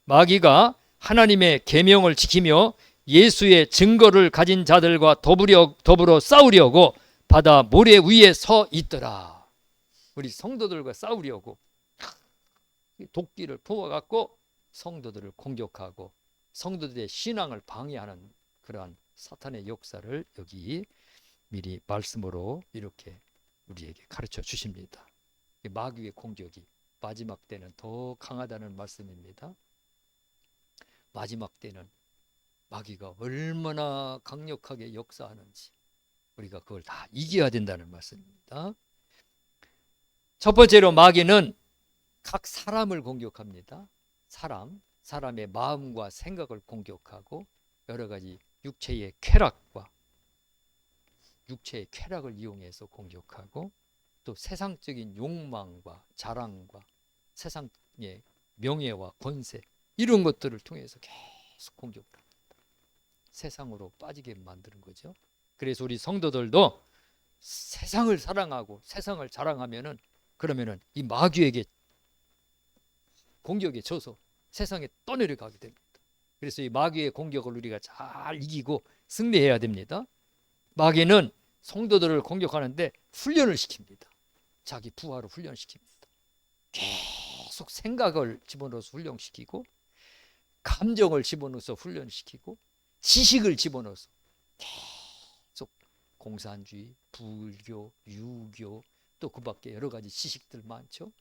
마귀가 하나님의 계명을 지키며 예수의 증거를 가진 자들과 더불어 싸우려고 바다 모래 위에 서 있더라. 우리 성도들과 싸우려고 도끼를 부어갖고 성도들을 공격하고 성도들의 신앙을 방해하는 그러한 사탄의 역사를 여기 미리 말씀으로 이렇게 우리에게 가르쳐 주십니다. 마귀의 공격이 마지막 때는 더 강하다는 말씀입니다. 마지막 때는 마귀가 얼마나 강력하게 역사하는지 우리가 그걸 다 이겨야 된다는 말씀입니다. 첫 번째로 마귀는 각 사람을 공격합니다. 사람의 마음과 생각을 공격하고 여러 가지 육체의 쾌락을 이용해서 공격하고 또 세상적인 욕망과 자랑과 세상의 명예와 권세 이런 것들을 통해서 계속 공격을 합니다. 세상으로 빠지게 만드는 거죠. 그래서 우리 성도들도 세상을 사랑하고 세상을 자랑하면은 그러면은 이 마귀에게 공격에 져서 세상에 떠내려가게 됩니다. 그래서 이 마귀의 공격을 우리가 잘 이기고 승리해야 됩니다. 마귀는 성도들을 공격하는데 훈련을 시킵니다. 자기 부하로 훈련시킵니다. 계속 생각을 집어넣어서 훈련시키고 감정을 집어넣어서 훈련시키고 지식을 집어넣어서 계속 공산주의, 불교, 유교 또 그 밖에 여러 가지 지식들 많죠.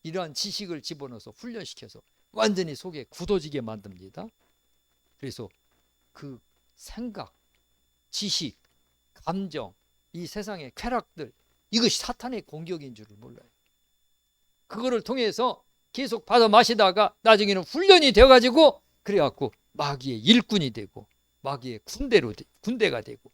이러한 지식을 집어넣어서 훈련시켜서 완전히 속에 굳어지게 만듭니다. 그래서 그 생각, 지식, 감정, 이 세상의 쾌락들 이것이 사탄의 공격인 줄을 몰라요. 그거를 통해서 계속 받아 마시다가 나중에는 훈련이 되어가지고 그래갖고 마귀의 일꾼이 되고 마귀의 군대가 되고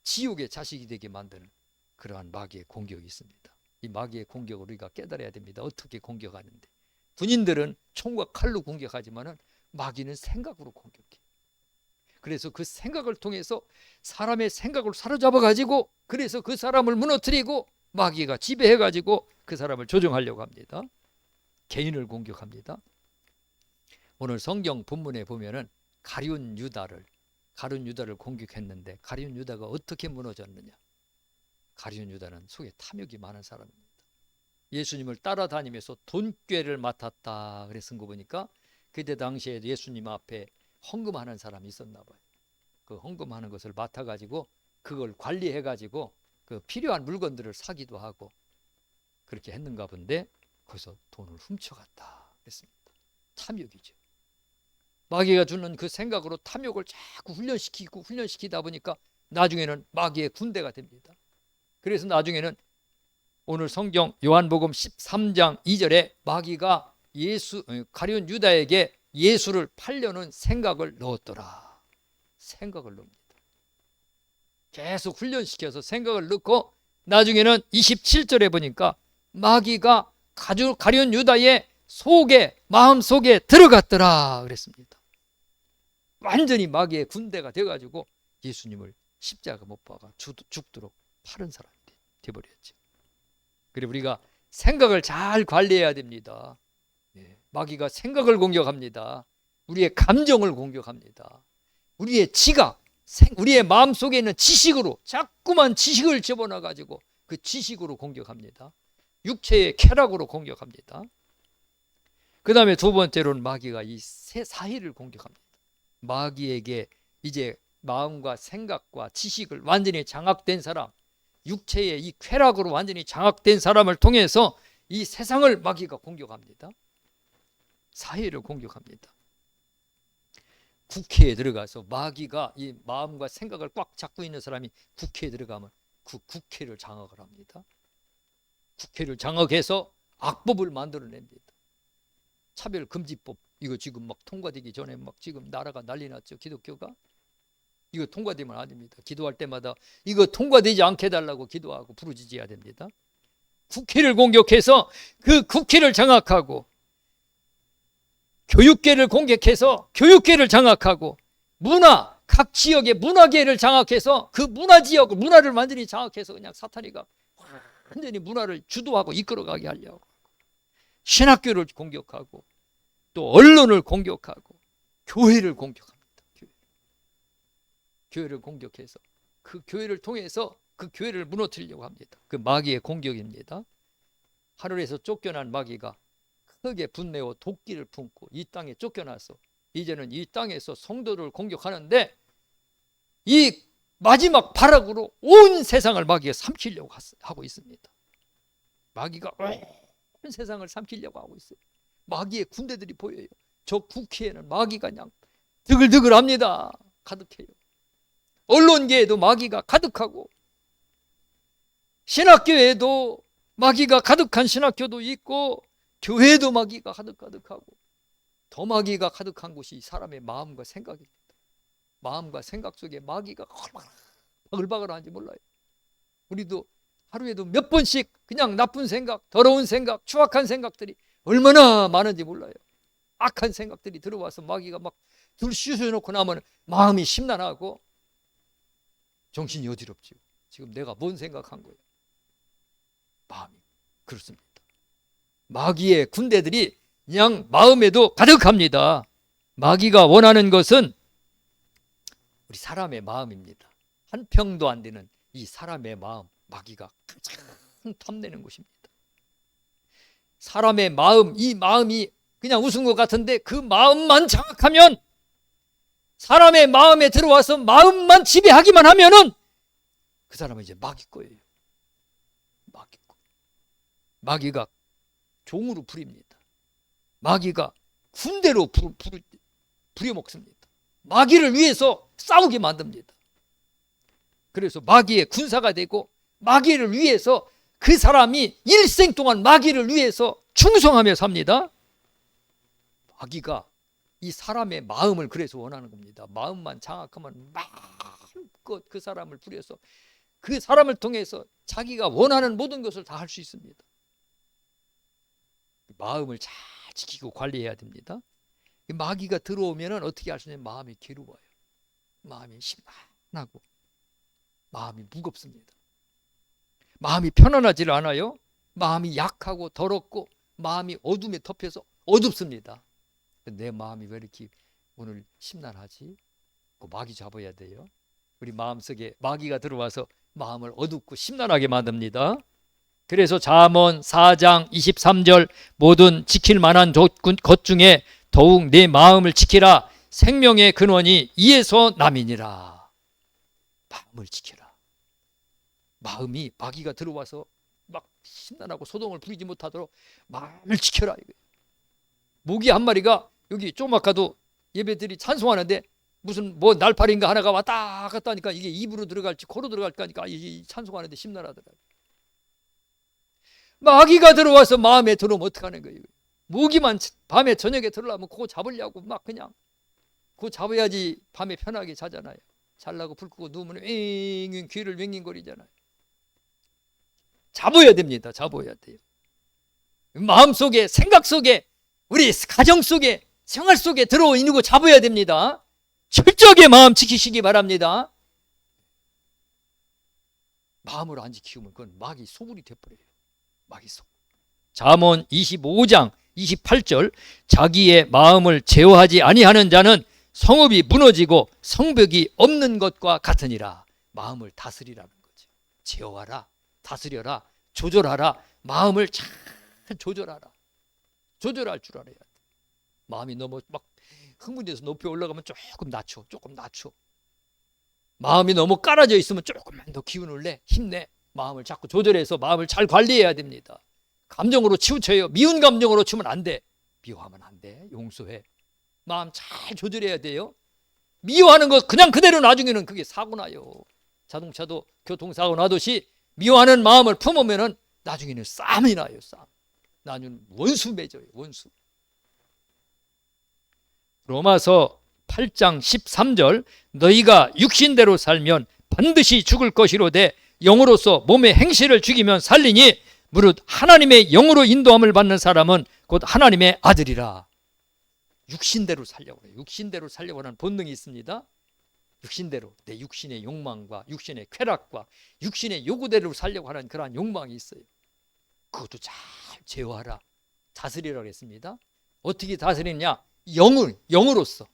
지옥의 자식이 되게 만드는 그러한 마귀의 공격이 있습니다. 이 마귀의 공격을 우리가 깨달아야 됩니다. 어떻게 공격하는데 군인들은 총과 칼로 공격하지만은 마귀는 생각으로 공격해. 그래서 그 생각을 통해서 사람의 생각을 사로잡아 가지고 그래서 그 사람을 무너뜨리고 마귀가 지배해 가지고 그 사람을 조종하려고 합니다. 개인을 공격합니다. 오늘 성경 본문에 보면은 가룟 유다를 공격했는데 가룟 유다가 어떻게 무너졌느냐? 가룟 유다는 속에 탐욕이 많은 사람입니다. 예수님을 따라다니면서 돈꾀를 맡았다 그랬은 거 보니까 그때 당시에 예수님 앞에 헌금하는 사람이 있었나 봐요. 그 헌금하는 것을 맡아가지고 그걸 관리해가지고 그 필요한 물건들을 사기도 하고 그렇게 했는가 본데 거기서 돈을 훔쳐갔다 그랬습니다. 탐욕이죠. 마귀가 주는 그 생각으로 탐욕을 자꾸 훈련시키다 보니까 나중에는 마귀의 군대가 됩니다. 그래서 나중에는 오늘 성경 요한복음 13장 2절에 마귀가 가룟 유다에게 예수를 팔려는 생각을 넣었더라. 생각을 넣습니다. 계속 훈련시켜서 생각을 넣고 나중에는 27절에 보니까 마귀가 가룟 유다의 마음속에 들어갔더라 그랬습니다. 완전히 마귀의 군대가 돼가지고 예수님을 십자가 못 박아 죽도록 파는 사람이 되어버렸죠. 그리고 우리가 생각을 잘 관리해야 됩니다. 마귀가 생각을 공격합니다. 우리의 감정을 공격합니다. 우리의 지각, 우리의 마음속에 있는 지식으로 자꾸만 지식을 집어넣어가지고 그 지식으로 공격합니다. 육체의 쾌락으로 공격합니다. 그 다음에 두 번째로는 마귀가 이 세 사이를 공격합니다. 마귀에게 이제 마음과 생각과 지식을 완전히 장악된 사람, 육체의 이 쾌락으로 완전히 장악된 사람을 통해서 이 세상을 마귀가 공격합니다. 사회를 공격합니다. 국회에 들어가서 마귀가 이 마음과 생각을 꽉 잡고 있는 사람이 국회에 들어가면 그 국회를 장악을 합니다. 국회를 장악해서 악법을 만들어냅니다. 차별금지법 이거 지금 막 통과되기 전에 막 지금 나라가 난리 났죠. 기독교가 이거 통과되면 안 됩니다. 기도할 때마다 이거 통과되지 않게 해달라고 기도하고 부르짖어야 됩니다. 국회를 공격해서 그 국회를 장악하고 교육계를 공격해서 교육계를 장악하고 각 지역의 문화계를 장악해서 그 문화를 완전히 장악해서 그냥 사탄이가 완전히 문화를 주도하고 이끌어가게 하려고 신학교를 공격하고 또 언론을 공격하고 교회를 공격합니다. 교회를 공격해서 그 교회를 통해서 그 교회를 무너뜨리려고 합니다. 그 마귀의 공격입니다. 하늘에서 쫓겨난 마귀가 크게 분내어 도끼를 품고 이 땅에 쫓겨나서 이제는 이 땅에서 성도를 공격하는데, 이 마지막 발악으로 온 세상을 마귀가 삼키려고 하고 있습니다. 마귀가 온 세상을 삼키려고 하고 있어요. 마귀의 군대들이 보여요. 저 국회에는 마귀가 그냥 드글드글합니다. 가득해요. 언론계에도 마귀가 가득하고, 신학교에도 마귀가 가득한 신학교도 있고, 교회에도 마귀가 가득하고, 더 마귀가 가득한 곳이 사람의 마음과 생각입니다. 마음과 생각 속에 마귀가 바글바글한지 몰라요. 우리도 하루에도 몇 번씩 그냥 나쁜 생각, 더러운 생각, 추악한 생각들이 얼마나 많은지 몰라요. 악한 생각들이 들어와서 마귀가 막 둘 쑤셔놓고 나면 마음이 심란하고 정신이 어지럽지요. 지금 내가 뭔 생각한 거예요? 마음이 그렇습니다. 마귀의 군대들이 그냥 마음에도 가득합니다. 마귀가 원하는 것은 우리 사람의 마음입니다. 한 평도 안 되는 이 사람의 마음, 마귀가 가장 탐내는 것입니다. 사람의 마음, 이 마음이 그냥 웃은 것 같은데 그 마음만 장악하면, 사람의 마음에 들어와서 마음만 지배하기만 하면은 그 사람은 이제 마귀 거예요. 마귀 거. 마귀가 종으로 부립니다. 마귀가 군대로 부려먹습니다. 마귀를 위해서 싸우게 만듭니다. 그래서 마귀의 군사가 되고, 마귀를 위해서 그 사람이 일생 동안 마귀를 위해서 충성하며 삽니다. 마귀가 이 사람의 마음을 그래서 원하는 겁니다. 마음만 장악하면 마음껏 그 사람을 부려서 그 사람을 통해서 자기가 원하는 모든 것을 다 할 수 있습니다. 마음을 잘 지키고 관리해야 됩니다. 마귀가 들어오면 어떻게 할 수 있냐면 마음이 괴로워요. 마음이 심란하고 마음이 무겁습니다. 마음이 편안하지 않아요. 마음이 약하고 더럽고 마음이 어둠에 덮여서 어둡습니다. 내 마음이 왜 이렇게 오늘 심란하지? 그 마귀 잡아야 돼요. 우리 마음속에 마귀가 들어와서 마음을 어둡고 심란하게 만듭니다. 그래서 잠언 4장 23절 모든 지킬 만한 것 중에 더욱 내 마음을 지키라. 생명의 근원이 이에서 남이니라. 마음을 지켜라. 마음이 마귀가 들어와서 막 심란하고 소동을 부리지 못하도록 마음을 지켜라. 모기 한 마리가 여기 조그맣게도 예배들이 찬송하는데 무슨 뭐 날파리인가 하나가 왔다 갔다 하니까 이게 입으로 들어갈지 코로 들어갈까 하니까 이 찬송하는데 심란하더라고요. 마귀가 들어와서 마음에 들어오면 어떡하는 거예요? 모기만 밤에 저녁에 들어오면 그거 잡으려고 막 그냥 그거 잡아야지 밤에 편하게 자잖아요. 잘라고 불 끄고 누우면 윙윙 귀를 윙윙거리잖아요. 잡아야 됩니다. 잡아야 돼요. 마음속에, 생각 속에, 우리 가정 속에, 생활 속에 들어있는 거 잡아야 됩니다. 철저하게 마음 지키시기 바랍니다. 마음을 안 지키면 그건 마귀 소굴이 돼버려요. 마귀 소굴. 잠언 25장 28절 자기의 마음을 제어하지 아니하는 자는 성읍이 무너지고 성벽이 없는 것과 같으니라. 마음을 다스리라는 거죠. 제어하라, 다스려라, 조절하라. 마음을 잘 조절하라. 조절할 줄 알아야 돼. 마음이 너무 막 흥분돼서 높이 올라가면 조금 낮춰, 조금 낮춰. 마음이 너무 깔아져 있으면 조금만 더 기운을 내, 힘내. 마음을 자꾸 조절해서 마음을 잘 관리해야 됩니다. 감정으로 치우쳐요. 미운 감정으로 치우면 안 돼. 미워하면 안 돼. 용서해. 마음 잘 조절해야 돼요. 미워하는 것 그냥 그대로 놔두면 그게 사고 나요. 자동차도 교통사고 나듯이 미워하는 마음을 품으면 나중에는 싸움이 나요. 싸움. 나중에 원수 맺어요. 원수. 로마서 8장 13절 너희가 육신대로 살면 반드시 죽을 것이로되 영으로서 몸의 행실을 죽이면 살리니 무릇 하나님의 영으로 인도함을 받는 사람은 곧 하나님의 아들이라. 육신대로 살려고 해요. 육신대로 살려고 하는 본능이 있습니다. 육신대로 내 육신의 욕망과 육신의 쾌락과 육신의 요구대로 살려고 하는 그러한 욕망이 있어요. 그것도 잘 제어하라, 다스리라고 했습니다. 어떻게 다스리냐? 영으로서.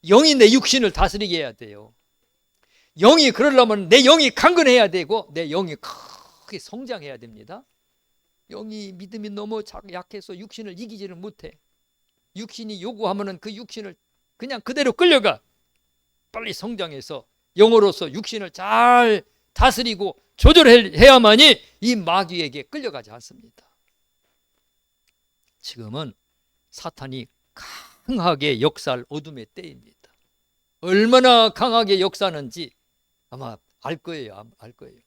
영이 내 육신을 다스리게 해야 돼요. 영이 그러려면 내 영이 강건해야 되고 내 영이 크게 성장해야 됩니다. 영이 믿음이 너무 약해서 육신을 이기지를 못해. 육신이 요구하면은 그 육신을 그냥 그대로 끌려가. 빨리 성장해서 영으로서 육신을 잘 다스리고 조절해야만이 이 마귀에게 끌려가지 않습니다. 지금은 사탄이 강하게 역사할 어둠의 때입니다. 얼마나 강하게 역사하는지 아마 알 거예요. 알 거예요.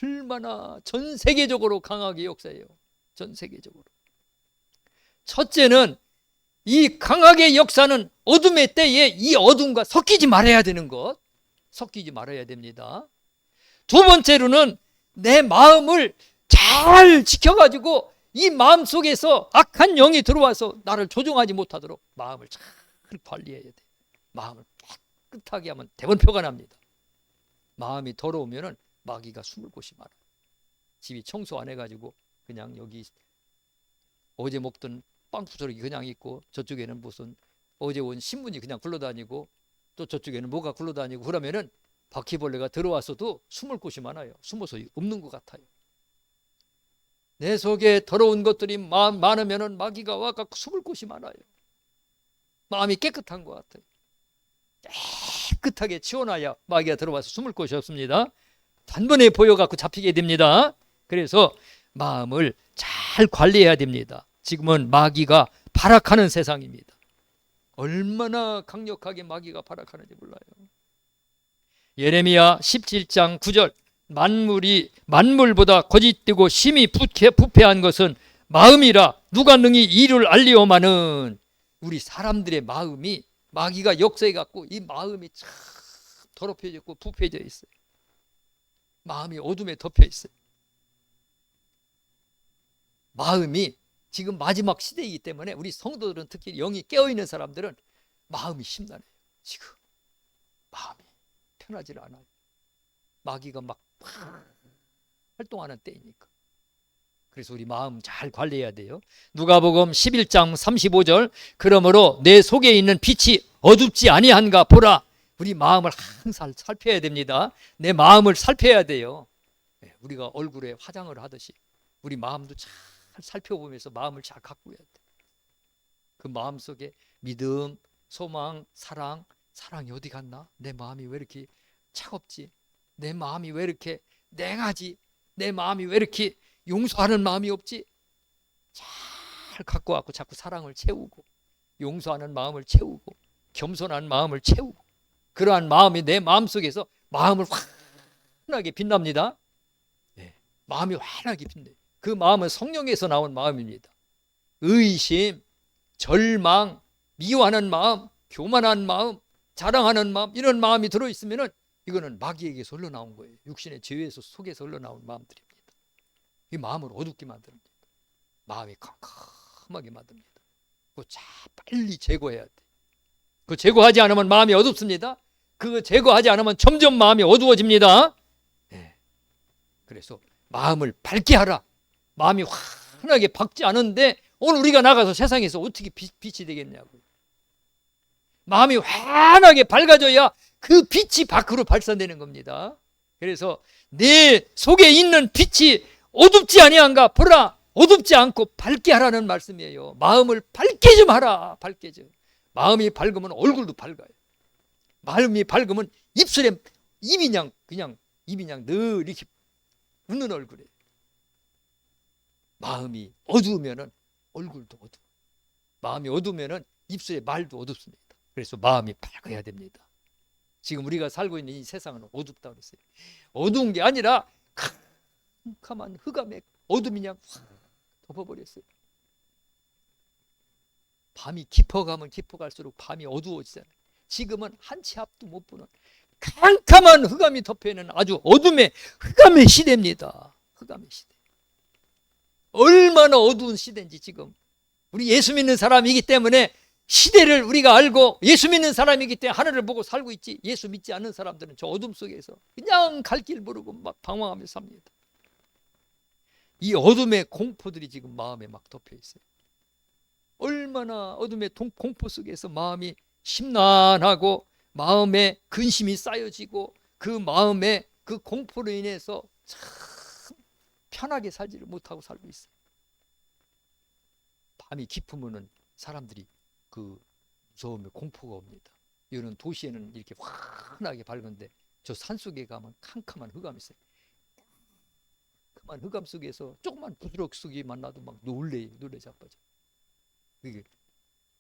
얼마나 전 세계적으로 강하게 역사해요. 전 세계적으로. 첫째는 이 강하게 역사는 어둠의 때에 이 어둠과 섞이지 말아야 되는 것. 섞이지 말아야 됩니다. 두 번째로는 내 마음을 잘 지켜가지고 이 마음 속에서 악한 영이 들어와서 나를 조종하지 못하도록 마음을 잘 관리해야 돼. 마음을 깨끗하게 하면 대번표가 납니다. 마음이 더러우면 마귀가 숨을 곳이 많아요. 집이 청소 안 해가지고 그냥 여기 어제 먹던 빵푸석이 그냥 있고 저쪽에는 무슨 어제 온 신문이 그냥 굴러다니고 또 저쪽에는 뭐가 굴러다니고 그러면은 바퀴벌레가 들어와서도 숨을 곳이 많아요. 숨어서 없는 것 같아요. 내 속에 더러운 것들이 많으면은 마귀가 와갖고 숨을 곳이 많아요. 마음이 깨끗한 것 같아요. 깨끗하게 치워놔야 마귀가 들어와서 숨을 곳이 없습니다. 단번에 보여갖고 잡히게 됩니다. 그래서 마음을 잘 관리해야 됩니다. 지금은 마귀가 발악하는 세상입니다. 얼마나 강력하게 마귀가 발악하는지 몰라요. 예레미야 17장 9절 만물이 만물보다 거짓되고 심히 부패한 것은 마음이라 누가 능히 이를 알리오마는. 우리 사람들의 마음이 마귀가 역사해 갖고 이 마음이 참 더럽혀져 있고 부패져 있어요. 마음이 어둠에 덮여 있어요. 마음이 지금 마지막 시대이기 때문에 우리 성도들은 특히 영이 깨어있는 사람들은 마음이 심란해요. 지금 마음이 편하지 않아요. 마귀가 막 활동하는 때이니까. 그래서 우리 마음 잘 관리해야 돼요. 누가복음 11장 35절 그러므로 내 속에 있는 빛이 어둡지 아니한가 보라. 우리 마음을 항상 살펴야 됩니다. 내 마음을 살펴야 돼요. 우리가 얼굴에 화장을 하듯이 우리 마음도 잘 살펴보면서 마음을 잘 가꾸어야 돼. 그 마음 속에 믿음, 소망, 사랑이 어디 갔나? 내 마음이 왜 이렇게 차갑지? 내 마음이 왜 이렇게 냉하지? 내 마음이 왜 이렇게 용서하는 마음이 없지? 잘 갖고 왔고 자꾸 사랑을 채우고 용서하는 마음을 채우고 겸손한 마음을 채우고 그러한 마음이 내 마음속에서 마음을 환하게 빛납니다. 네, 마음이 환하게 빛나요. 그 마음은 성령에서 나온 마음입니다. 의심, 절망, 미워하는 마음, 교만한 마음, 자랑하는 마음 이런 마음이 들어있으면 이거는 마귀에게서 흘러나온 거예요. 육신의 죄에서 속에서 흘러나온 마음들입니다. 이 마음을 어둡게 만듭니다. 마음이 캄캄하게 만듭니다. 그거 빨리 제거해야 돼. 그 제거하지 않으면 마음이 어둡습니다. 그거 제거하지 않으면 점점 마음이 어두워집니다. 네. 그래서 마음을 밝게 하라. 마음이 환하게 밝지 않은데 오늘 우리가 나가서 세상에서 어떻게 빛이 되겠냐고요. 마음이 환하게 밝아져야 그 빛이 밖으로 발산되는 겁니다. 그래서 내 속에 있는 빛이 어둡지 아니한가 보라. 어둡지 않고 밝게 하라는 말씀이에요. 마음을 밝게 좀 하라. 밝게 좀. 마음이 밝으면 얼굴도 밝아요. 마음이 밝으면 입술에 입이 그냥 늘 이렇게 웃는 얼굴이에요. 마음이 어두우면은 얼굴도 어두워. 마음이 어두우면은 입술에 말도 어둡습니다. 그래서 마음이 밝아야 됩니다. 지금 우리가 살고 있는 이 세상은 어둡다고 그랬어요. 어두운 게 아니라 캄캄한 흑암의 어둠이 그냥 확 덮어버렸어요. 밤이 깊어가면 깊어갈수록 밤이 어두워지잖아요. 지금은 한 치 앞도 못 보는 캄캄한 흑암이 덮여있는 아주 어둠의 흑암의 시대입니다. 흑암의 시대. 얼마나 어두운 시대인지 지금 우리 예수 믿는 사람이기 때문에 시대를 우리가 알고 예수 믿는 사람이기 때문에 하늘을 보고 살고 있지, 예수 믿지 않는 사람들은 저 어둠 속에서 그냥 갈 길 모르고 막 방황하며 삽니다. 이 어둠의 공포들이 지금 마음에 막 덮여 있어요. 얼마나 어둠의 공포 속에서 마음이 심란하고 마음에 근심이 쌓여지고 그 마음에 그 공포로 인해서 참 편하게 살지를 못하고 살고 있어요. 밤이 깊으면은 사람들이 그 무서움에 공포가 옵니다. 이런 도시에는 이렇게 환하게 밝은데 저 산속에 가면 캄캄한 흑암이 있어요. 캄캄한 흑암 속에서 조그만 부스럭소리만 나도 막 놀래 자빠져. 그게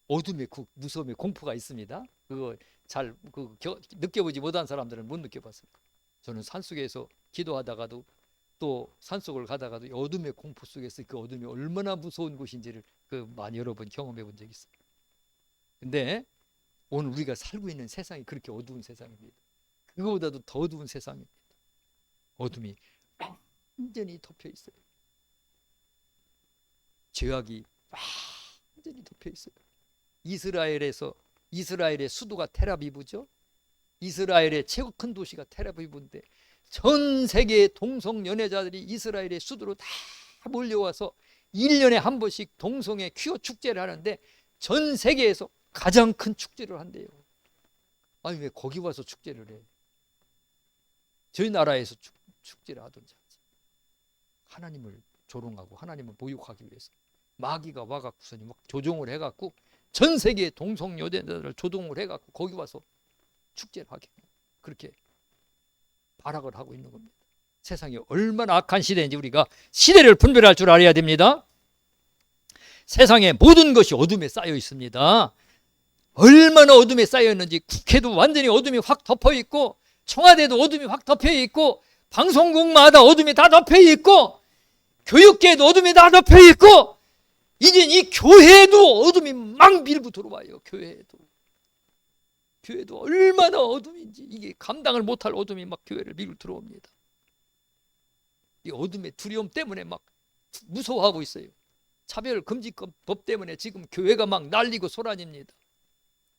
어둠의 그 무서움의 공포가 있습니다. 그거 잘 느껴보지 못한 사람들은 못 느껴봤어요. 저는 산속에서 기도하다가도 또 산속을 가다가도 어둠의 공포 속에서 그 어둠이 얼마나 무서운 곳인지를 많이 여러 번 경험해 본 적이 있어요. 근데 오늘 우리가 살고 있는 세상이 그렇게 어두운 세상입니다. 그거보다도 더 어두운 세상입니다. 어둠이 완전히 덮여 있어요. 죄악이 완전히 덮여 있어요. 이스라엘의 수도가 텔아비브죠. 이스라엘의 최고 큰 도시가 텔아비브인데 전 세계의 동성 연애자들이 이스라엘의 수도로 다 몰려와서 1년에 한 번씩 동성애 퀴어 축제를 하는데 전 세계에서 가장 큰 축제를 한대요. 아니 왜 거기 와서 축제를 해? 저희 나라에서 축제를 하든지 하지. 하나님을 조롱하고 하나님을 모욕하기 위해서 마귀가 와갖고서는 막 조종을 해갖고 전 세계의 동성 연애자들을 조종을 해갖고 거기 와서 축제를 하게 그렇게 발악을 하고 있는 겁니다. 세상이 얼마나 악한 시대인지 우리가 시대를 분별할 줄 알아야 됩니다. 세상에 모든 것이 어둠에 쌓여 있습니다. 얼마나 어둠에 쌓여 있는지 국회도 완전히 어둠이 확 덮여 있고 청와대도 어둠이 확 덮여 있고 방송국마다 어둠이 다 덮여 있고 교육계도 어둠이 다 덮여 있고 이제 이 교회도 어둠이 막 밀고 들어와요. 교회도 얼마나 어둠인지 이게 감당을 못할 어둠이 막 교회를 밀고 들어옵니다. 이 어둠의 두려움 때문에 막 무서워하고 있어요. 차별금지법 때문에 지금 교회가 막 날리고 쏘라닙니다.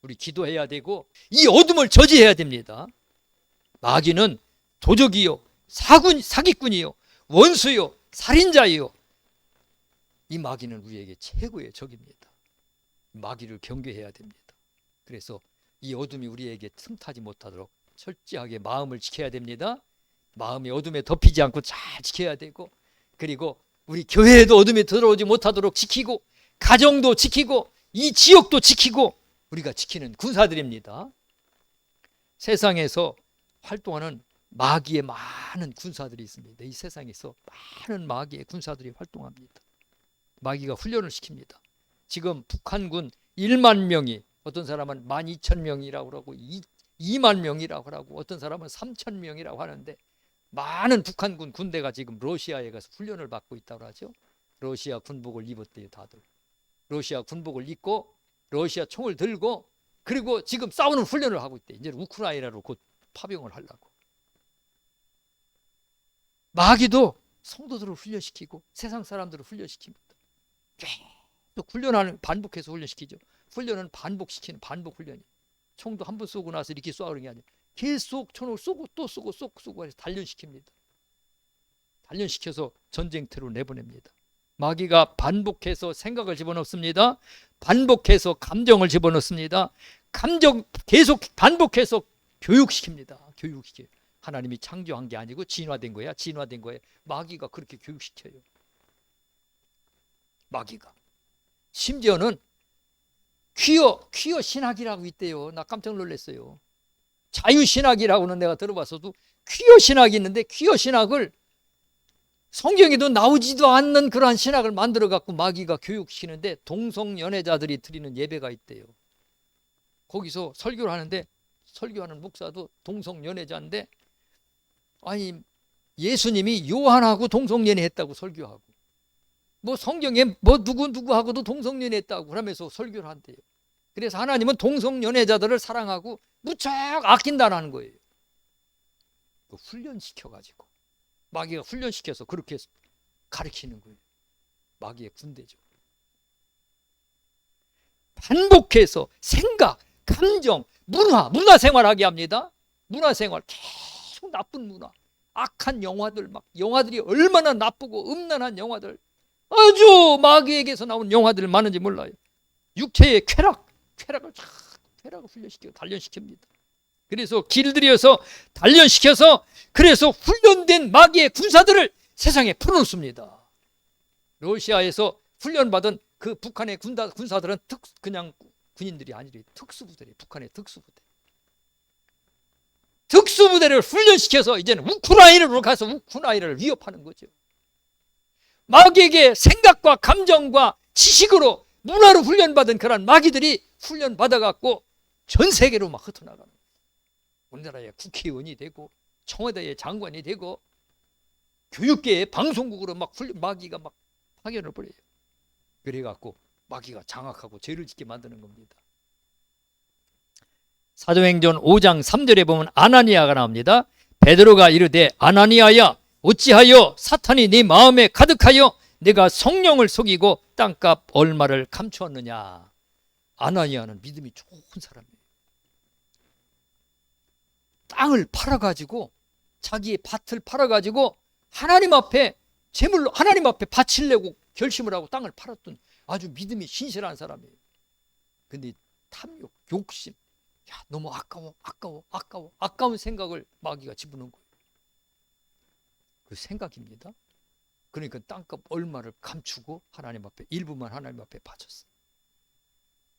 우리 기도해야 되고 이 어둠을 저지해야 됩니다. 마귀는 도적이요 사기꾼이요 원수요 살인자이요. 이 마귀는 우리에게 최고의 적입니다. 마귀를 경계해야 됩니다. 그래서 이 어둠이 우리에게 틈타지 못하도록 철저하게 마음을 지켜야 됩니다. 마음이 어둠에 덮이지 않고 잘 지켜야 되고 그리고 우리 교회에도 어둠이 들어오지 못하도록 지키고 가정도 지키고 이 지역도 지키고 우리가 지키는 군사들입니다. 세상에서 활동하는 마귀의 많은 군사들이 있습니다. 이 세상에서 많은 마귀의 군사들이 활동합니다. 마귀가 훈련을 시킵니다. 지금 북한군 1만 명이 어떤 사람은 12,000명이라고 하고 2만 명이라고 하고 어떤 사람은 3,000명이라고 하는데 많은 북한군 군대가 지금 러시아에 가서 훈련을 받고 있다고 하죠. 러시아 군복을 입었대요. 다들 러시아 군복을 입고 러시아 총을 들고 그리고 지금 싸우는 훈련을 하고 있대. 이제 우크라이나로 곧 파병을 하려고. 마귀도 성도들을 훈련시키고 세상 사람들을 훈련시킵니다. 계속 훈련하는 반복해서 훈련시키죠. 훈련은 반복시키는 반복 훈련이에요. 총도 한 번 쏘고 나서 이렇게 쏘는 게 아니에요. 계속 총을 쏘고 또 쏘고 쏘고 해서 단련시킵니다. 단련시켜서 전쟁터로 내보냅니다. 마귀가 반복해서 생각을 집어넣습니다. 반복해서 감정을 집어넣습니다. 감정 계속 반복해서 교육시킵니다. 교육시켜요. 하나님이 창조한 게 아니고 진화된 거야. 진화된 거예요. 마귀가 그렇게 교육시켜요. 마귀가. 심지어는 퀴어 신학이라고 있대요. 나 깜짝 놀랐어요. 자유신학이라고는 내가 들어봤어도 퀴어 신학이 있는데 퀴어 신학을 성경에도 나오지도 않는 그러한 신학을 만들어 갖고 마귀가 교육시키는데 동성연애자들이 드리는 예배가 있대요. 거기서 설교를 하는데 설교하는 목사도 동성연애자인데 아니 예수님이 요한하고 동성연애 했다고 설교하고 뭐 성경에 뭐 누구하고도 동성연애 했다고 그러면서 설교를 한대요. 그래서 하나님은 동성연애자들을 사랑하고 무척 아낀다는 거예요. 훈련시켜가지고 마귀가 훈련시켜서 그렇게 가르치는 거예요. 마귀의 군대죠. 반복해서 생각, 감정, 문화생활하게 합니다. 문화생활 계속 나쁜 문화, 악한 영화들 막 영화들이 얼마나 나쁘고 음란한 영화들 아주 마귀에게서 나온 영화들 많은지 몰라요. 육체의 쾌락을 훈련시키고 단련시킵니다. 그래서 길들여서 단련시켜서 그래서 훈련된 마귀의 군사들을 세상에 풀어놓습니다. 러시아에서 훈련받은 그 북한의 군사들은 그냥 군인들이 아니래. 특수부대래. 북한의 특수부대를 훈련시켜서 이제는 우크라이나로 가서 우크라이나를 위협하는 거죠. 마귀에게 생각과 감정과 지식으로 문화로 훈련받은 그런 마귀들이 훈련받아갖고 전 세계로 막 흩어나가는 거예요. 우리나라의 국회의원이 되고 청와대의 장관이 되고 교육계의 방송국으로 막 마귀가 막 파견을 벌여요. 그래갖고 마귀가 장악하고 죄를 짓게 만드는 겁니다. 사도행전 5장 3절에 보면 아나니아가 나옵니다. 베드로가 이르되 아나니아야 어찌하여 사탄이 네 마음에 가득하여 내가 성령을 속이고 땅값 얼마를 감추었느냐. 아나니아는 믿음이 좋은 사람이에요. 땅을 팔아가지고 자기의 밭을 팔아가지고 하나님 앞에 제물로 하나님 앞에 바치려고 결심을 하고 땅을 팔았던 아주 믿음이 신실한 사람이에요. 근데 탐욕, 욕심, 야 너무 아까운 생각을 마귀가 집어넣은 거예요. 그 생각입니다. 그러니까 땅값 얼마를 감추고 하나님 앞에 일부만 하나님 앞에 바쳤어요.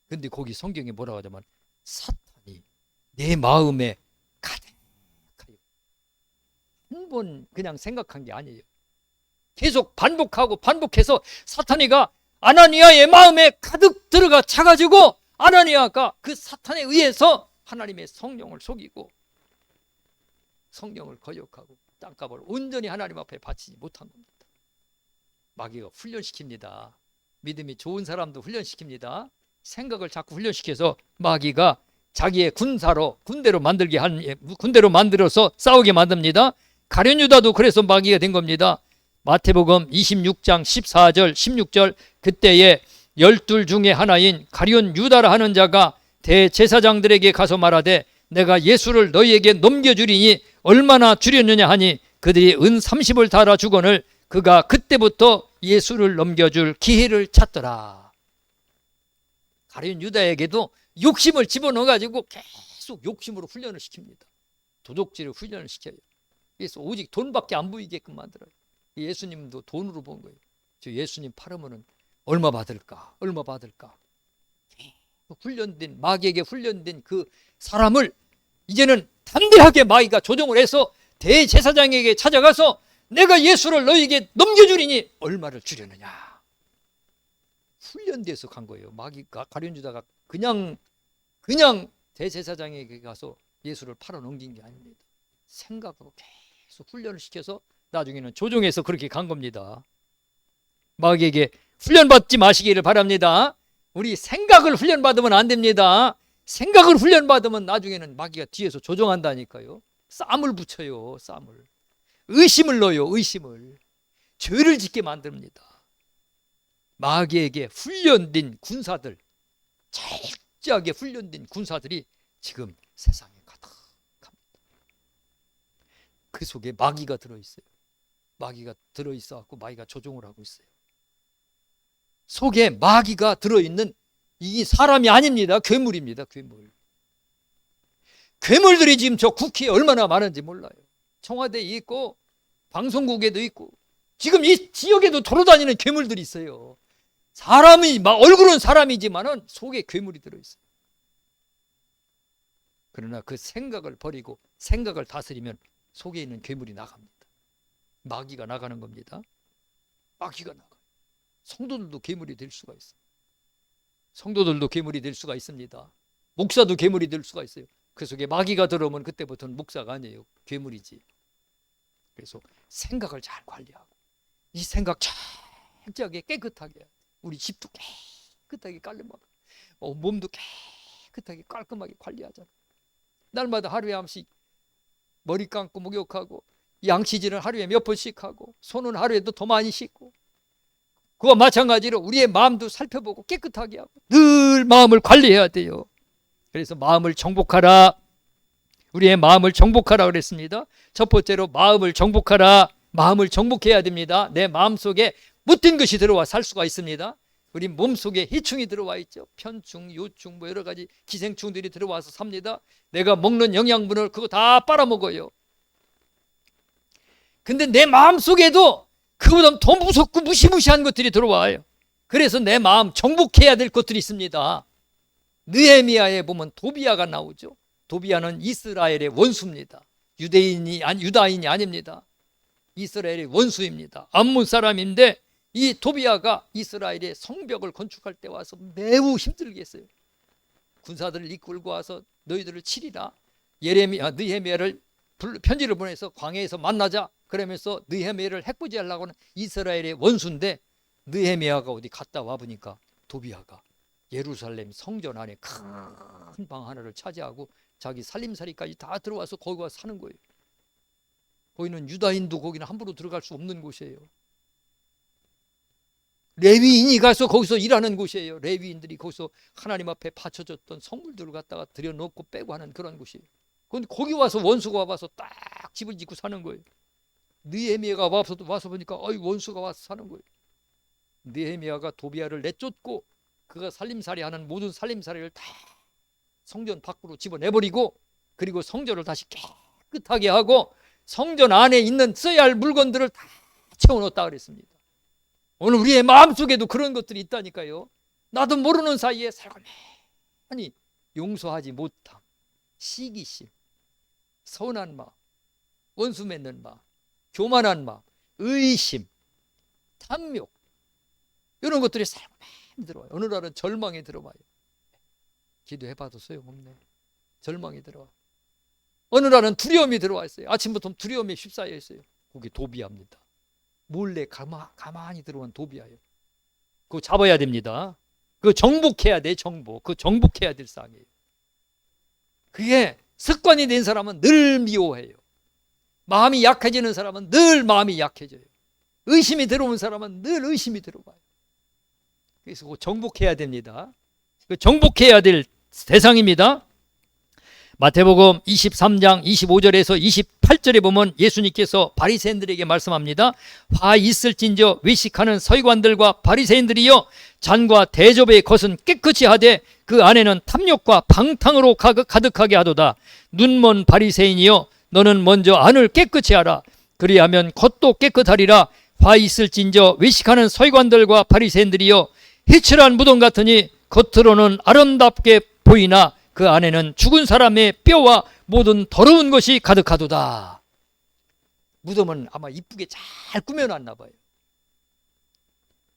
근데 거기 성경에 뭐라고 하자면 사탄이 내 마음에 가득하여. 한 번 그냥 생각한 게 아니에요. 계속 반복해서 사탄이가 아나니아의 마음에 가득 들어가 차가지고 아나니아가 그 사탄에 의해서 하나님의 성령을 속이고 성령을 거역하고 땅값을 온전히 하나님 앞에 바치지 못한 겁니다. 마귀가 훈련시킵니다. 믿음이 좋은 사람도 훈련시킵니다. 생각을 자꾸 훈련시켜서 마귀가 자기의 군대로 만들어서 싸우게 만듭니다. 가룟 유다도 그래서 마귀가 된 겁니다. 마태복음 26장 14절 16절 그때에 12 중에 하나인 가룟 유다라 하는 자가 대제사장들에게 가서 말하되 내가 예수를 너희에게 넘겨주리니 얼마나 주렸느냐 하니 그들이 은 30을 달아 주거늘 그가 그때부터 예수를 넘겨줄 기회를 찾더라. 가룟 유다에게도 욕심을 집어넣어가지고 계속 욕심으로 훈련을 시킵니다. 도둑질을 훈련을 시켜요. 그래서 오직 돈밖에 안 보이게끔 만들어요. 예수님도 돈으로 본 거예요. 저 예수님 팔으면은 얼마 받을까? 훈련된 마귀에게 훈련된 그 사람을 이제는 담대하게 마귀가 조종을 해서 대제사장에게 찾아가서 내가 예수를 너희에게 넘겨주리니 얼마를 주려느냐. 훈련돼서 간 거예요. 마귀가 가룟 유다가 그냥 대제사장에게 가서 예수를 팔아 넘긴 게 아닙니다. 생각으로 계속 훈련을 시켜서 나중에는 조종해서 그렇게 간 겁니다. 마귀에게 훈련받지 마시기를 바랍니다. 우리 생각을 훈련받으면 안 됩니다. 생각을 훈련받으면 나중에는 마귀가 뒤에서 조종한다니까요. 쌈을 붙여요. 의심을 넣어요. 죄를 짓게 만듭니다. 마귀에게 훈련된 군사들, 철저하게 훈련된 군사들이 지금 세상에 가득합니다. 그 속에 마귀가 들어있어요. 마귀가 들어있어갖고 마귀가 조종을 하고 있어요. 속에 마귀가 들어있는 이 사람이 아닙니다. 괴물입니다. 괴물들이 지금 저 국회에 얼마나 많은지 몰라요. 청와대에 있고 방송국에도 있고 지금 이 지역에도 돌아다니는 괴물들이 있어요. 얼굴은 사람이지만은 속에 괴물이 들어있어요. 그러나 그 생각을 버리고 생각을 다스리면 속에 있는 괴물이 나갑니다. 마귀가 나가는 겁니다. 마귀가 나가요. 성도들도 괴물이 될 수가 있어요. 성도들도 괴물이 될 수가 있습니다. 목사도 괴물이 될 수가 있어요. 그 속에 마귀가 들어오면 그때부터는 목사가 아니에요. 괴물이지. 그래서 생각을 잘 관리하고 이 생각 철저하게 깨끗하게 해야 돼. 우리 집도 깨끗하게 깔끔하고 몸도 깨끗하게 깔끔하게 관리하잖아. 날마다 하루에 한 번씩 머리 감고 목욕하고 양치질은 하루에 몇 번씩 하고 손은 하루에도 더 많이 씻고 그와 마찬가지로 우리의 마음도 살펴보고 깨끗하게 하고 늘 마음을 관리해야 돼요. 그래서 마음을 정복하라. 우리의 마음을 정복하라 그랬습니다. 첫 번째로 마음을 정복하라. 마음을 정복해야 됩니다. 내 마음속에 못된 것이 들어와 살 수가 있습니다. 우리 몸속에 해충이 들어와 있죠. 편충, 요충, 뭐 여러 가지 기생충들이 들어와서 삽니다. 내가 먹는 영양분을 그거 다 빨아먹어요. 근데 내 마음속에도 그보다 더 무섭고 무시무시한 것들이 들어와요. 그래서 내 마음 정복해야 될 것들이 있습니다. 느헤미야에 보면 도비야가 나오죠. 도비야는 이스라엘의 원수입니다. 유다인이 아닙니다. 이스라엘의 원수입니다. 암몬 사람인데 이 도비야가 이스라엘의 성벽을 건축할 때 와서 매우 힘들게 했어요. 군사들을 이끌고 와서 너희들을 치리라. 느헤미야를 편지를 보내서 광야에서 만나자. 그러면서 느헤미야를 해코지하려고 하는 이스라엘의 원수인데, 느헤미야가 어디 갔다 와보니까 도비야가 예루살렘 성전 안에 큰 방 하나를 차지하고 자기 살림살이까지 다 들어와서 거기 와서 사는 거예요. 거기는 유다인도 거기는 함부로 들어갈 수 없는 곳이에요. 레위인이 가서 거기서 일하는 곳이에요. 레위인들이 거기서 하나님 앞에 바쳐졌던 성물들을 갖다가 들여놓고 빼고 하는 그런 곳이에요. 그런데 거기 와서 원수가 와서 딱 집을 짓고 사는 거예요. 느헤미야가 와서 보니까 원수가 와서 사는 거예요. 느헤미야가 도비야를 내쫓고 그가 살림살이 하는 모든 살림살이를 다 성전 밖으로 집어내버리고, 그리고 성전을 다시 깨끗하게 하고 성전 안에 있는 써야 할 물건들을 다 채워놓았다 그랬습니다. 오늘 우리의 마음속에도 그런 것들이 있다니까요. 나도 모르는 사이에 살고매니 용서하지 못함, 시기심, 서운한 마음, 원수 맺는 마음, 교만한 마음, 의심, 탐욕, 이런 것들이 살고매니 들어와요. 어느 날은 절망에 들어와요. 기도해봐도 소용없네. 절망이 들어와. 어느 날은 두려움이 들어와 있어요. 아침부터 두려움에 휩싸여 있어요. 그게 도비야입니다. 몰래 가만히 들어온 도비야예요. 그거 잡아야 됩니다. 그거 정복해야 돼. 그거 정복해야 될 상이에요. 그게 습관이 된 사람은 늘 미워해요. 마음이 약해지는 사람은 늘 마음이 약해져요. 의심이 들어온 사람은 늘 의심이 들어와요. 그래서 그거 정복해야 됩니다. 그 정복해야 될 대상입니다. 마태복음 23장 25절에서 28절에 보면 예수님께서 바리새인들에게 말씀합니다. 화 있을진저 외식하는 서기관들과 바리새인들이여, 잔과 대접의 것은 깨끗이 하되 그 안에는 탐욕과 방탕으로 가득하게 하도다. 눈먼 바리새인이여, 너는 먼저 안을 깨끗이 하라. 그리하면 겉도 깨끗하리라. 화 있을진저 외식하는 서기관들과 바리새인들이여, 해칠한 무덤 같으니 겉으로는 아름답게 보이나 그 안에는 죽은 사람의 뼈와 모든 더러운 것이 가득하도다. 무덤은 아마 이쁘게 잘 꾸며놨나 봐요.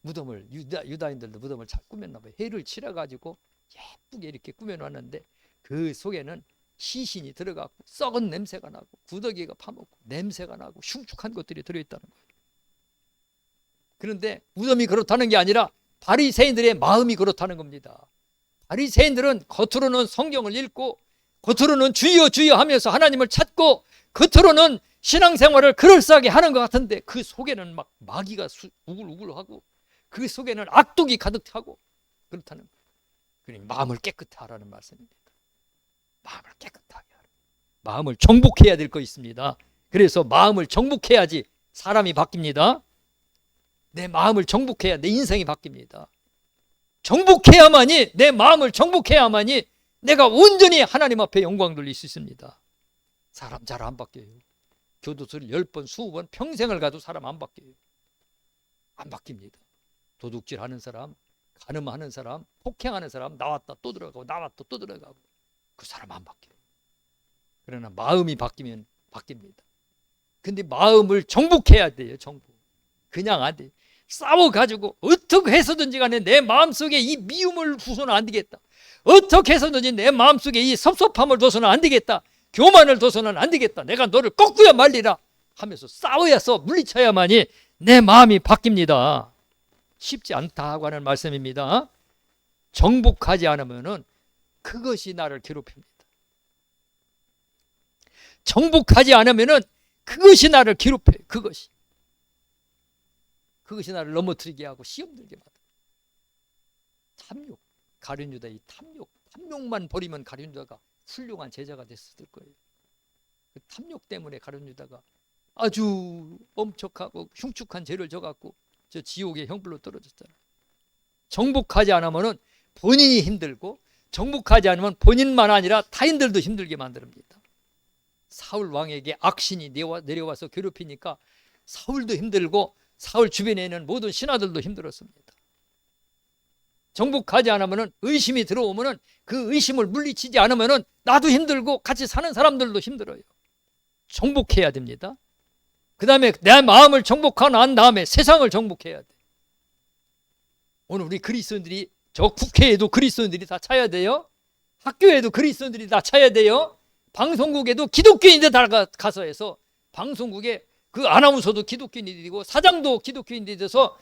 무덤을 유다인들도 무덤을 잘 꾸몄나 봐요. 해를 칠해가지고 예쁘게 이렇게 꾸며놨는데 그 속에는 시신이 들어가고 썩은 냄새가 나고 구더기가 파먹고 냄새가 나고 흉측한 것들이 들어있다는 거예요. 그런데 무덤이 그렇다는 게 아니라 바리새인들의 마음이 그렇다는 겁니다. 바리새인들은 겉으로는 성경을 읽고 겉으로는 주여 주여 하면서 하나님을 찾고 겉으로는 신앙생활을 그럴싸하게 하는 것 같은데 그 속에는 막 마귀가 우글우글하고 그 속에는 악독이 가득하고 그렇다는 거예요. 그러니 마음을 깨끗하게 하라는 말씀입니다. 마음을 깨끗하게 하라. 마음을 정복해야 될 거 있습니다. 그래서 마음을 정복해야지 사람이 바뀝니다. 내 마음을 정복해야 내 인생이 바뀝니다. 정복해야만이, 내 마음을 정복해야만이 내가 온전히 하나님 앞에 영광 돌릴 수 있습니다. 사람 잘 안 바뀌어요. 교도소를 10번 20번 평생을 가도 사람 안 바뀌어요. 안 바뀝니다. 도둑질하는 사람, 간음하는 사람, 폭행하는 사람 나왔다 또 들어가고 나왔다 또 들어가고 그 사람 안 바뀌어요. 그러나 마음이 바뀌면 바뀝니다. 근데 마음을 정복해야 돼요. 정복. 그냥 안 돼요. 싸워가지고 어떻게 해서든지 간에 내 마음속에 이 미움을 두서는 안 되겠다. 어떻게 해서든지 내 마음속에 이 섭섭함을 둬서는 안 되겠다. 교만을 둬서는 안 되겠다. 내가 너를 꺾고야 말리라 하면서 싸워야서 물리쳐야만이 내 마음이 바뀝니다. 쉽지 않다고 하는 말씀입니다. 정복하지 않으면은 그것이 나를 괴롭힙니다. 정복하지 않으면은 그것이 나를 괴롭혀요. 그것이 나를 넘어뜨리게 하고 시험 들게 만들어요. 탐욕, 가룟 유다 이 탐욕만 버리면 가룟 유다가 훌륭한 제자가 됐을 거예요. 그 탐욕 때문에 가룟 유다가 아주 엄청하고 흉측한 죄를 져갖고 저 지옥의 형불로 떨어졌잖아요. 정복하지 않으면 본인이 힘들고, 정복하지 않으면 본인만 아니라 타인들도 힘들게 만듭니다. 사울 왕에게 악신이 내려와서 괴롭히니까 사울도 힘들고 사울 주변에 있는 모든 신하들도 힘들었습니다. 정복하지 않으면, 의심이 들어오면 그 의심을 물리치지 않으면 나도 힘들고 같이 사는 사람들도 힘들어요. 정복해야 됩니다. 그 다음에 내 마음을 정복하고 난 다음에 세상을 정복해야 돼. 오늘 우리 그리스도인들이, 저 국회에도 그리스도인들이 다 차야 돼요. 학교에도 그리스도인들이 다 차야 돼요. 방송국에도 기독교인들 다 가서 해서, 방송국에 그 아나운서도 기독교인이 되고 사장도 기독교인이 돼서,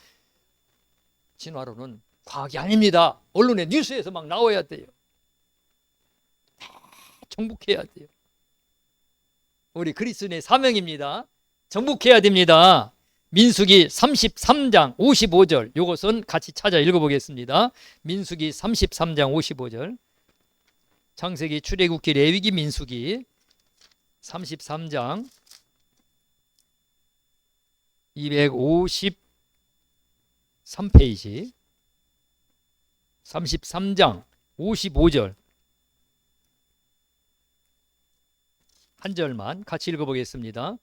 진화론은 과학이 아닙니다. 언론의 뉴스에서 막 나와야 돼요. 다 정복해야 돼요. 우리 그리스도인의 사명입니다. 정복해야 됩니다. 민수기 33장 55절, 이것은 같이 찾아 읽어보겠습니다. 민수기 33장 55절, 창세기, 출애굽기, 레위기, 민수기 33장 253페이지, 33장 55절 한 절만 같이 읽어보겠습니다.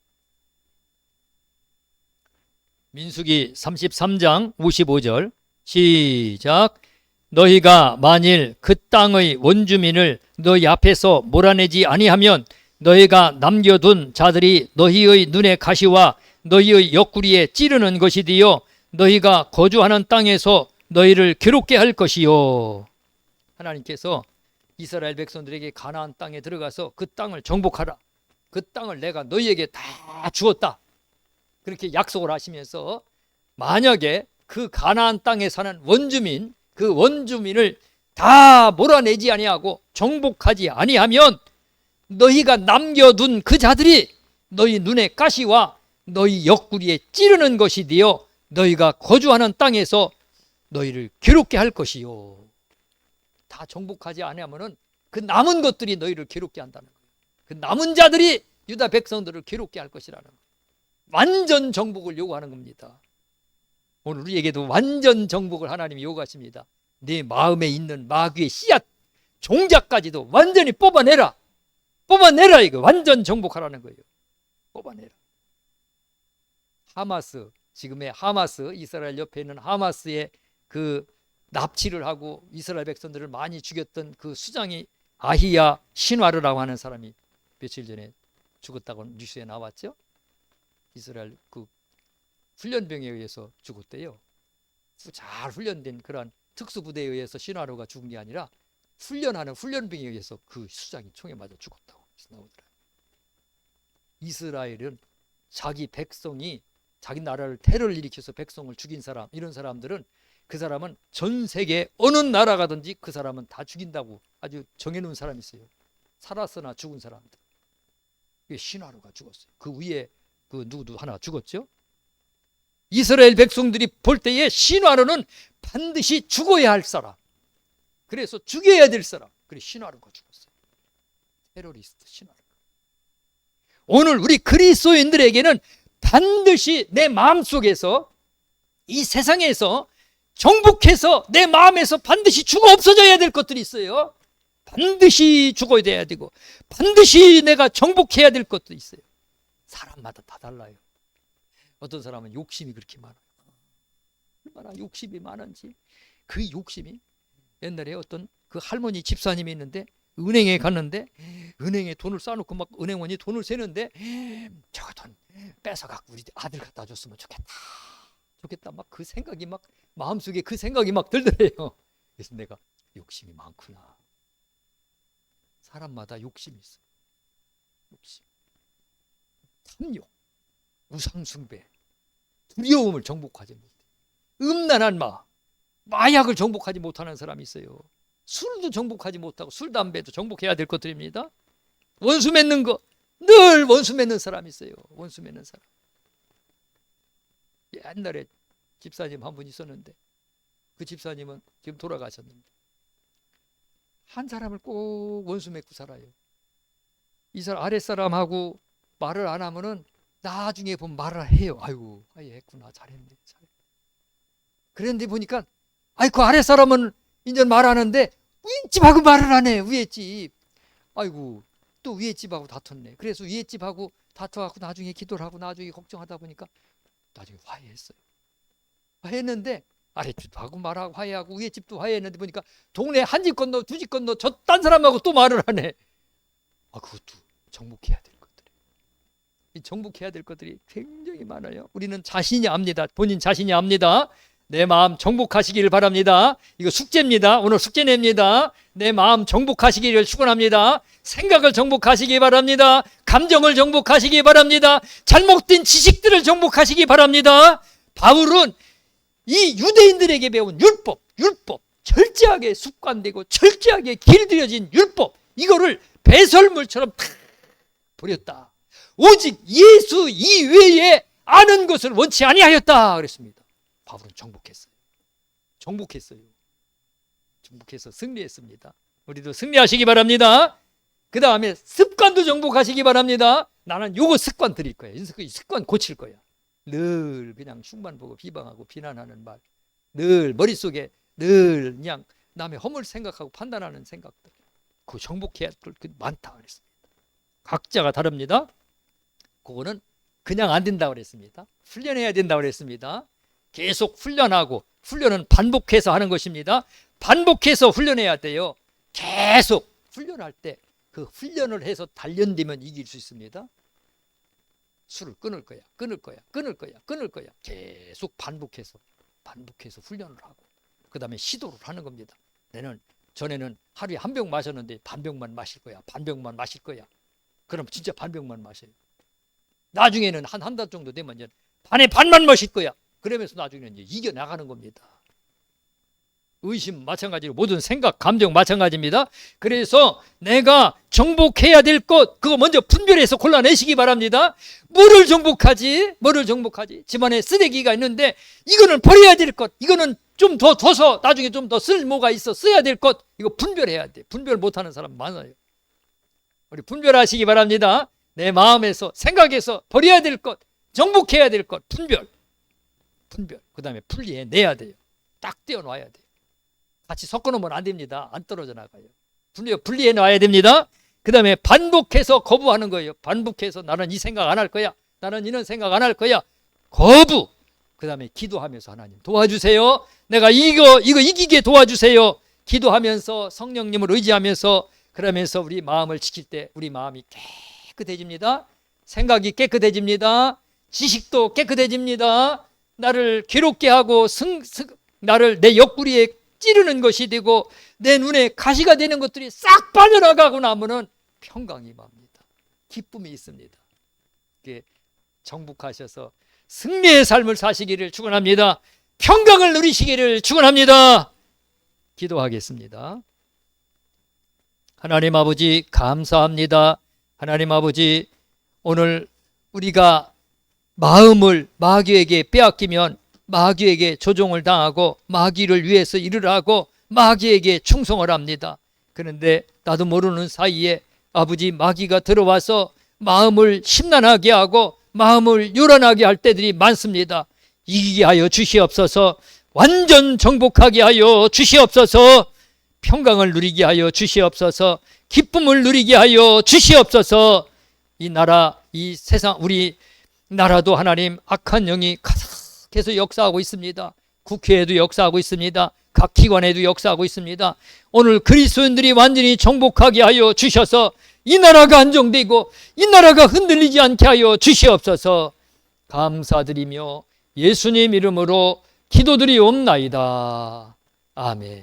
민수기 33장 55절 시작. 너희가 만일 그 땅의 원주민을 너희 앞에서 몰아내지 아니하면 너희가 남겨둔 자들이 너희의 눈의 가시와 너희의 옆구리에 찌르는 것이 되어 너희가 거주하는 땅에서 너희를 괴롭게 할 것이요. 하나님께서 이스라엘 백성들에게 가나안 땅에 들어가서 그 땅을 정복하라, 그 땅을 내가 너희에게 다 주었다, 그렇게 약속을 하시면서, 만약에 그 가나안 땅에 사는 원주민, 그 원주민을 다 몰아내지 아니하고 정복하지 아니하면 너희가 남겨둔 그 자들이 너희 눈의 가시와 너희 옆구리에 찌르는 것이 되어 너희가 거주하는 땅에서 너희를 괴롭게 할 것이요. 다 정복하지 아니하면 그 남은 것들이 너희를 괴롭게 한다는 거예요. 그 남은 자들이 유다 백성들을 괴롭게 할 것이라는 거예요. 완전 정복을 요구하는 겁니다. 오늘 우리에게도 완전 정복을 하나님이 요구하십니다. 내 마음에 있는 마귀의 씨앗, 종자까지도 완전히 뽑아내라. 뽑아내라, 이거 완전 정복하라는 거예요. 뽑아내라. 하마스, 지금의 하마스, 이스라엘 옆에 있는 하마스의 그 납치를 하고 이스라엘 백성들을 많이 죽였던 그 수장이 아히야 신와르라고 하는 사람이 며칠 전에 죽었다고 뉴스에 나왔죠. 이스라엘 그 훈련병에 의해서 죽었대요. 잘 훈련된 그러한 특수부대에 의해서 신화로가 죽은 게 아니라 훈련하는 훈련병에 의해서 그 수장이 총에 맞아 죽었다고 나오더라고요. 이스라엘은 자기 백성이, 자기 나라를 테러를 일으켜서 백성을 죽인 사람, 이런 사람들은, 그 사람은 전 세계 어느 나라 가든지 그 사람은 다 죽인다고 아주 정해놓은 사람이 있어요. 살았으나 죽은 사람들. 신화로가 죽었어요. 그 위에 그 누구도 하나 죽었죠. 이스라엘 백성들이 볼 때에 신화로는 반드시 죽어야 할 사람, 그래서 죽여야 될 사람, 그래서 신화로가 죽었어요. 테러리스트 신화로. 오늘 우리 그리스도인들에게는 반드시 내 마음속에서, 이 세상에서 정복해서 내 마음에서 반드시 죽어 없어져야 될 것들이 있어요. 반드시 죽어야 돼야 되고 반드시 내가 정복해야 될 것도 있어요. 사람마다 다 달라요. 어떤 사람은 욕심이 그렇게 많아요. 얼마나 욕심이 많은지. 그 욕심이, 옛날에 어떤 그 할머니 집사님이 있는데 은행에 갔는데 은행에 돈을 쌓아놓고 막 은행원이 돈을 세는데 저거 돈 뺏어갖고 우리 아들 갖다 줬으면 좋겠다 막 그 생각이 막 마음속에 그 생각이 막 들더래요. 그래서 내가 욕심이 많구나. 사람마다 욕심이 있어요. 욕심, 탐욕, 우상숭배, 두려움을 정복하지 못해. 음란한 마약을 정복하지 못하는 사람이 있어요. 술도 정복하지 못하고, 술, 담배도 정복해야 될 것들입니다. 원수 맺는 거, 늘 원수 맺는 사람이 있어요. 원수 맺는 사람. 옛날에 집사님 한 분 있었는데 그 집사님은 지금 돌아가셨는데 한 사람을 꼭 원수 맺고 살아요. 이 사람 아랫사람하고 말을 안 하면은 나중에 보면 말을 해요. 아이고, 했구나, 잘했네. 그런데 보니까 아이, 그 아래 사람은 이제 말하는데 위에 집하고 말을 안 해. 위에 집. 아이고, 또 위에 집하고 다퉜네. 그래서 위에 집하고 다투어갖고 나중에 기도를 하고 나중에 걱정하다 보니까 나중에 화해했어요. 화해했는데 아랫집하고 말하고 화해하고 위에 집도 화해했는데 보니까 동네 한 집 건너 두 집 건너 저 딴 사람하고 또 말을 하네. 아, 그것도 정복해야 될 것들이. 이 정복해야 될 것들이 굉장히 많아요. 우리는 자신이 압니다. 본인 자신이 압니다. 내 마음 정복하시기를 바랍니다. 이거 숙제입니다. 오늘 숙제 냅니다. 내 마음 정복하시기를 축원합니다. 생각을 정복하시기 바랍니다. 감정을 정복하시기 바랍니다. 잘못된 지식들을 정복하시기 바랍니다. 바울은 이 유대인들에게 배운 율법, 철저하게 습관되고 철저하게 길들여진 율법, 이거를 배설물처럼 탁 버렸다. 오직 예수 이외에 아는 것을 원치 아니하였다 그랬습니다. 바울은 정복했어요. 정복해서 승리했습니다. 우리도 승리하시기 바랍니다. 그 다음에 습관도 정복하시기 바랍니다. 나는 요거 습관 드릴 거야. 이 습관 고칠 거야. 늘 그냥 흉만 보고 비방하고 비난하는 말, 늘 머릿속에 늘 그냥 남의 허물 생각하고 판단하는 생각들, 그거 정복해야 할 게 많다 그랬습니다. 각자가 다릅니다. 그거는 그냥 안 된다고 그랬습니다. 훈련해야 된다고 그랬습니다. 계속 훈련하고, 훈련은 반복해서 하는 것입니다. 반복해서 훈련해야 돼요. 계속 훈련할 때 그 훈련을 해서 단련되면 이길 수 있습니다. 술을 끊을 거야. 계속 반복해서 훈련을 하고, 그 다음에 시도를 하는 겁니다. 전에는 하루에 한 병 마셨는데 반병만 마실 거야. 그럼 진짜 반병만 마셔요. 나중에는 한 달 정도 되면 이제 반만 마실 거야. 그러면서 나중에는 이제 이겨나가는 겁니다. 의심 마찬가지로 모든 생각, 감정 마찬가지입니다. 그래서 내가 정복해야 될 것, 그거 먼저 분별해서 골라내시기 바랍니다. 뭐를 정복하지? 집안에 쓰레기가 있는데 이거는 버려야 될 것, 이거는 좀 더 둬서 나중에 좀 더 쓸모가 있어 써야 될 것, 이거 분별해야 돼. 분별 못하는 사람 많아요. 우리 분별하시기 바랍니다. 내 마음에서, 생각에서 버려야 될 것, 정복해야 될 것, 분별. 그 다음에 분리해내야 돼요. 딱 떼어놔야 돼요. 같이 섞어놓으면 안 됩니다. 안 떨어져 나가요. 분리해놔야 됩니다. 그 다음에 반복해서 거부하는 거예요. 반복해서 나는 이 생각 안 할 거야. 나는 이런 생각 안 할 거야. 거부. 그 다음에 기도하면서 하나님 도와주세요. 내가 이거 이기게 도와주세요. 기도하면서 성령님을 의지하면서, 그러면서 우리 마음을 지킬 때 우리 마음이 깨끗해집니다. 생각이 깨끗해집니다. 지식도 깨끗해집니다. 나를 괴롭게 하고 나를 내 옆구리에 찌르는 것이 되고 내 눈에 가시가 되는 것들이 싹 빠져나가고 나면은 평강이 맙니다. 기쁨이 있습니다. 정복하셔서 승리의 삶을 사시기를 축원합니다. 평강을 누리시기를 축원합니다. 기도하겠습니다. 하나님 아버지 감사합니다. 하나님 아버지, 오늘 우리가 마음을 마귀에게 빼앗기면 마귀에게 조종을 당하고 마귀를 위해서 일을 하고 마귀에게 충성을 합니다. 그런데 나도 모르는 사이에 아버지, 마귀가 들어와서 마음을 심란하게 하고 마음을 요란하게 할 때들이 많습니다. 이기게 하여 주시옵소서. 완전 정복하게 하여 주시옵소서. 평강을 누리게 하여 주시옵소서. 기쁨을 누리게 하여 주시옵소서. 이 나라, 이 세상, 우리 나라도 하나님 악한 영이 가득해서 역사하고 있습니다. 국회에도 역사하고 있습니다. 각 기관에도 역사하고 있습니다. 오늘 그리스도인들이 완전히 정복하게 하여 주셔서 이 나라가 안정되고 이 나라가 흔들리지 않게 하여 주시옵소서. 감사드리며 예수님 이름으로 기도드리옵나이다. 아멘.